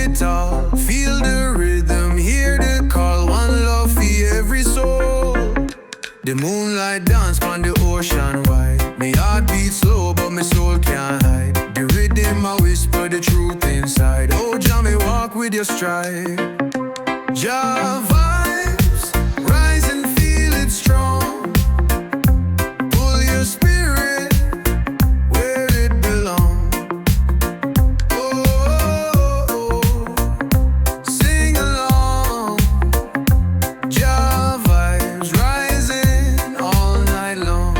it all. Feel the rhythm, hear the call. One love for every soul. The moonlight dance on the ocean wide. Me heart beats slow, but my soul can't hide. The rhythm I whisper the truth inside. Oh, Jah, me walk with your stride. Jah vibes, rise and feel it strong. Pull your spirit where it belongs. Oh, oh, oh. Sing along. Jah vibes rising all night long.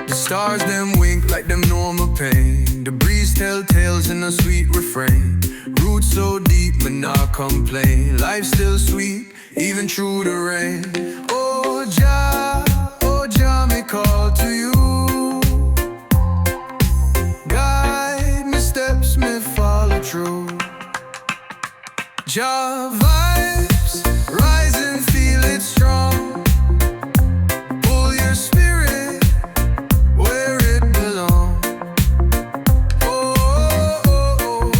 The stars them wink like them know my pain. The breeze tell tales in a sweet refrain. Roots so deep, but not complain. Life's still sweet, even through the rain. Oh Jah, me call to you. Guide me steps, me follow true. Jah vibes, rise and feel it strong. Pull your spirit where it belongs. Oh, oh, oh.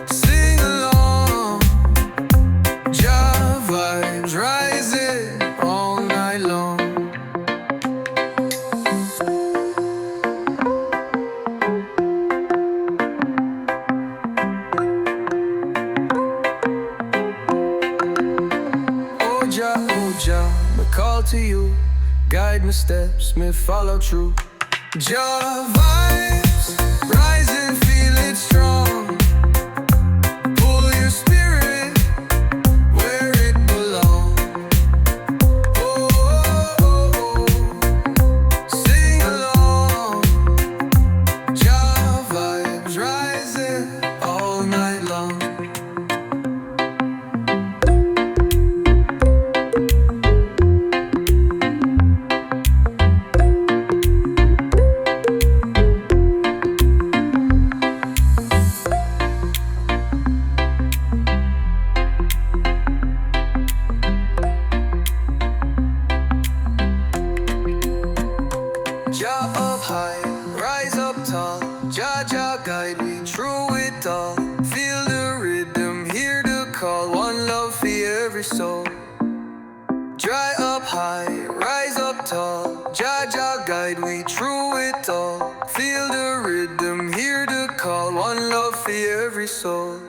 Sing along. Jah vibes rising all night long. Oh Jah, me call to you. Guide my steps, me follow true. Jah vibes, rise and feel it strong. Pull your spirit where it belongs. Oh, oh, oh. Sing along. Jah vibes rising all night long. Jah up high, rise up tall. Jah guide me through it all. Feel the rhythm, hear the call. One love for every soul. Dry up high, rise up tall. Jah guide me through it all. Feel the rhythm, hear the call. One love for every soul.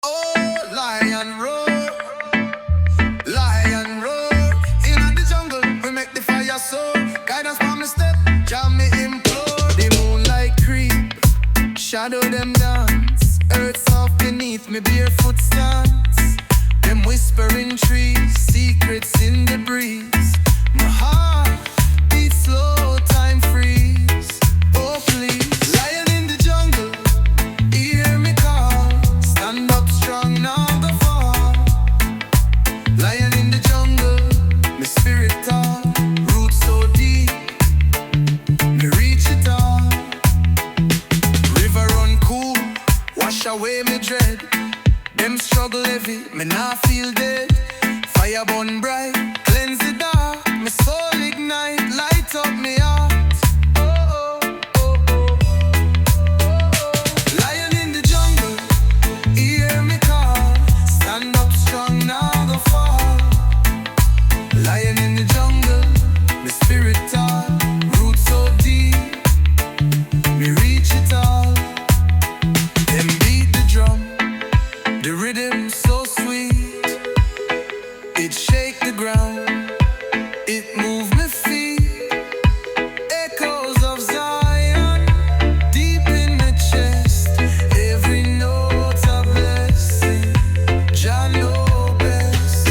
Oh, lion roar. Lion roar. In the jungle, we make the fire soar. Guidance from the step, jam me implore. The moonlight creep, shadow them dance. Earth soft beneath me, barefoot stance. Them whispering trees, secrets in the breeze. My heart beats slow, time freeze. Oh please, lion in the jungle, hear me call. Stand up strong, now go fall. Lion in the jungle, my spirit tall. Roots so deep, me reach it all. River run cool, wash away me dread. Them struggle heavy, me nah feel dead. Fire burn bright, cleanse the dark. My soul ignite, light up me heart. Oh, oh, oh, oh, oh. Lion in the jungle, hear me call. Stand up strong, now go fall. Lion in the jungle, my spirit tall. Roots so deep, me reach it all. Them beat the drum, the rhythm so sweet. It shake the ground, it move my feet. Echoes of Zion, deep in my chest. Every note a blessing, Jah know best.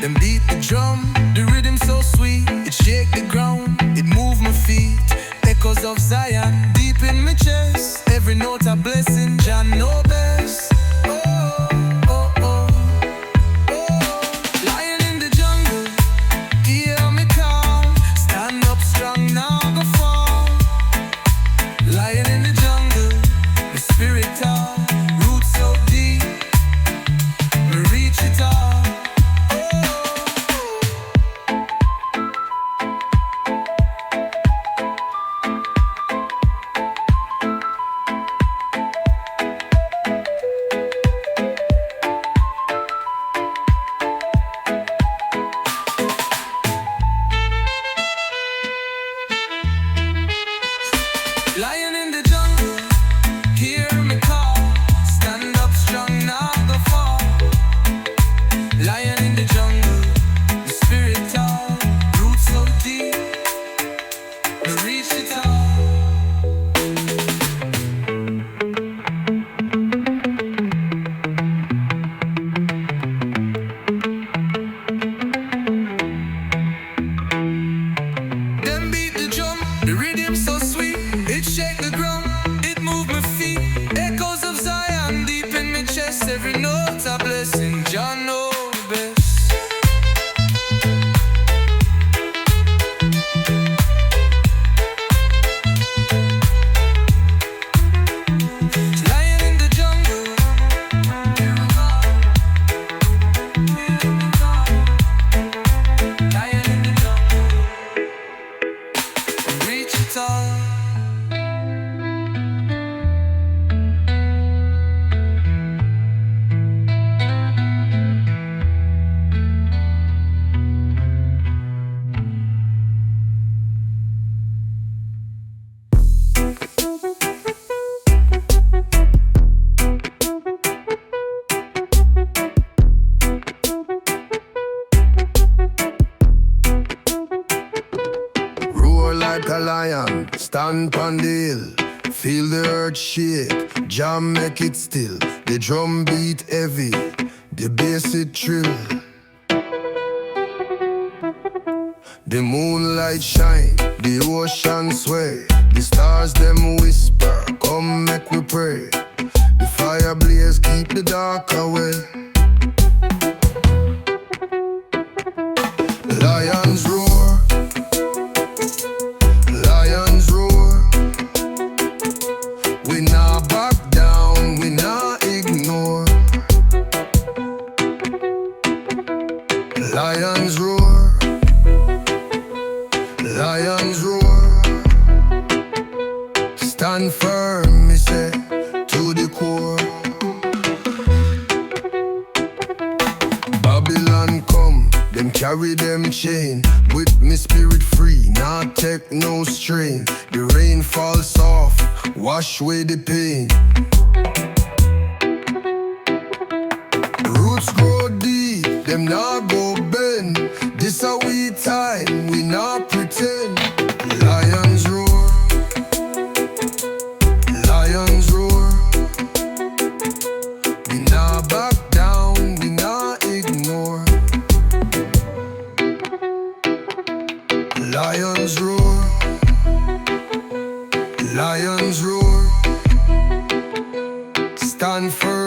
Them beat the drum, the rhythm so sweet. It shake the ground, it move my feet. Echoes of Zion, deep in my chest. Every note a blessing, Jah know best. Oh, oh, oh, oh. Lion in the jungle, hear me call. Stand up strong, now go fall. Lion in the jungle, hear me call. Stand up strong, not go fall. Lion in the jungle, the spirit tall. Roots so deep, we reach the top. Them beat the drum, the rhythm so sweet. It shake the ground, it move my feet. Echoes of Zion deep in my chest. Every note a blessing, Jah know best. Lion in the jungle, hear me call. Hear me call. Lion in the jungle, reach it all. Roar like a lion, stand pon the hill. Feel the earth shake, jam make it still. The drum beat heavy, the bass it trill. The moonlight shine, the ocean sway. The stars them whisper, come make we pray. The fire blaze, keep the dark away. Lions roar, lions roar. We not back down, we not ignore. Lions roar, lions roar. Stand firm, me say, to the core. Babylon come, them carry them chain. With me spirit free, not take no strain. The rain falls soft, wash away the pain. Roots grow deep, them not go bend. This a we time, we not pretend. Lions roar, lions roar. We not back down, we not ignore. Lions roar, lions roar. Stand firm.